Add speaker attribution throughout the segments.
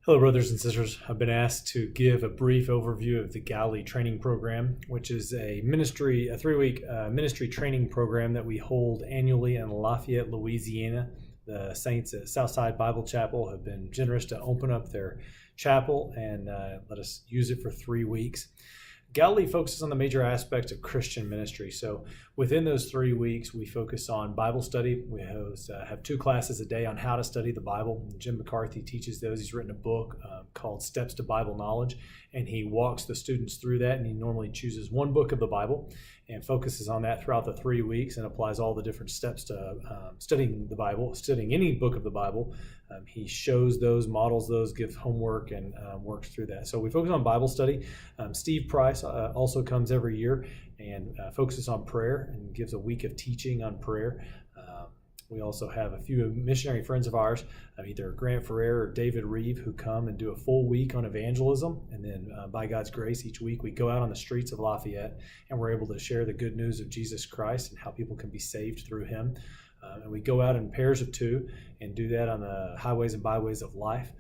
Speaker 1: Hello, brothers and sisters. I've been asked to give a brief overview of the Galilee training program, which is a 3-week ministry training program that we hold annually in Lafayette, Louisiana. The saints at Southside Bible Chapel have been generous to open up their chapel and let us use it for 3 weeks. Galilee focuses on the major aspects of Christian ministry. So within those 3 weeks, we focus on Bible study. We have 2 classes a day on how to study the Bible. Jim McCarthy teaches those. He's written a book called Steps to Bible Knowledge, and he walks the students through that, and he normally chooses one book of the Bible and focuses on that throughout the 3 weeks and applies all the different steps to studying the Bible, studying any book of the Bible. He shows those, models those, gives homework, and works through that. So we focus on Bible study. Steve Price also comes every year and focuses on prayer and gives a week of teaching on prayer. We also have a few missionary friends of ours, either Grant Ferrer or David Reeve, who come and do a full week on evangelism. And then by God's grace, each week we go out on the streets of Lafayette and we're able to share the good news of Jesus Christ and how people can be saved through him. And we go out in pairs of 2 and do that on the highways and byways of life.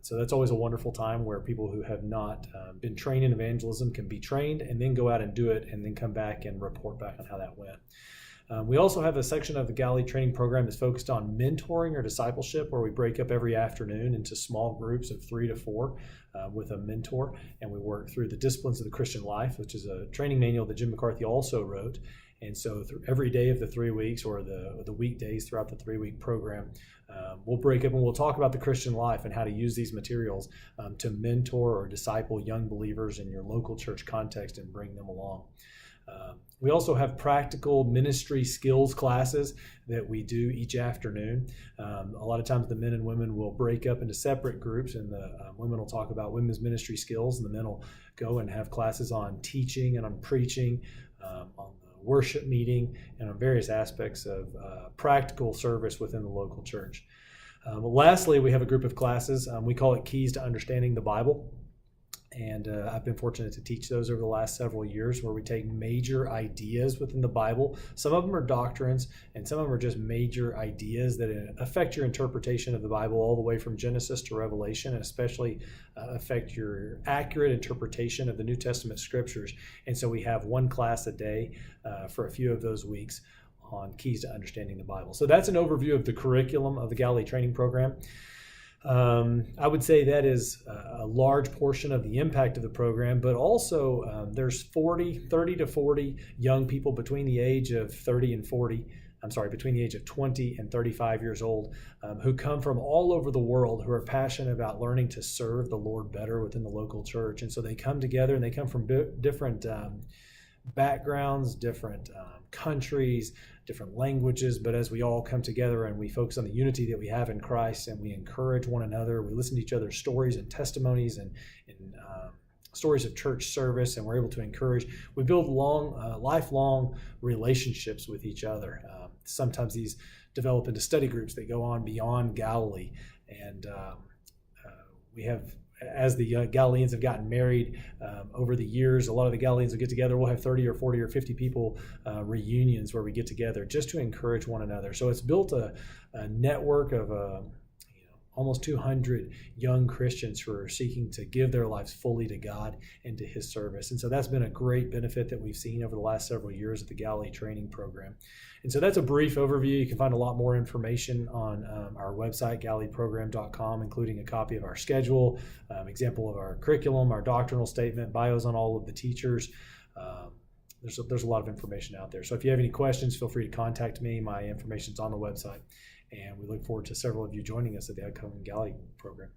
Speaker 1: So that's always a wonderful time where people who have not been trained in evangelism can be trained and then go out and do it and then come back and report back on how that went. We also have a section of the Galilee training program that's focused on mentoring or discipleship, where we break up every afternoon into small groups of 3 to 4 with a mentor, and we work through the disciplines of the Christian life, which is a training manual that Jim McCarthy also wrote. And so every day of the 3 weeks, or the weekdays throughout the 3-week program, we'll break up and we'll talk about the Christian life and how to use these materials to mentor or disciple young believers in your local church context and bring them along. We also have practical ministry skills classes that we do each afternoon. A lot of times the men and women will break up into separate groups, and the women will talk about women's ministry skills, and the men will go and have classes on teaching and on preaching, on the worship meeting, and on various aspects of practical service within the local church. Lastly, we have a group of classes. We call it Keys to Understanding the Bible. And I've been fortunate to teach those over the last several years, where we take major ideas within the Bible. Some of them are doctrines, and some of them are just major ideas that affect your interpretation of the Bible all the way from Genesis to Revelation, and especially affect your accurate interpretation of the New Testament scriptures. And so we have 1 class a day for a few of those weeks on Keys to Understanding the Bible. So that's an overview of the curriculum of the Galilee training program. I would say that is a large portion of the impact of the program, but also there's 30 to 40 young people between the age of 20 and 35 years old, who come from all over the world, who are passionate about learning to serve the Lord better within the local church. And so they come together, and they come from different backgrounds, different countries, different languages, but as we all come together and we focus on the unity that we have in Christ, and we encourage one another, we listen to each other's stories and testimonies and stories of church service, and we're able to encourage. We build lifelong relationships with each other. Sometimes these develop into study groups that go on beyond Galilee, and we have, as the Galileans have gotten married over the years, a lot of the Galileans will get together. We'll have 30 or 40 or 50 people reunions where we get together just to encourage one another. So it's built a network of almost 200 young Christians who are seeking to give their lives fully to God and to his service. And so that's been a great benefit that we've seen over the last several years of the Galilee training program. And so that's a brief overview. You can find a lot more information on our website, galileeprogram.com, including a copy of our schedule, example of our curriculum, our doctrinal statement, bios on all of the teachers. There's a lot of information out there. So if you have any questions, feel free to contact me. My information's on the website. And we look forward to several of you joining us at the upcoming Galilee program.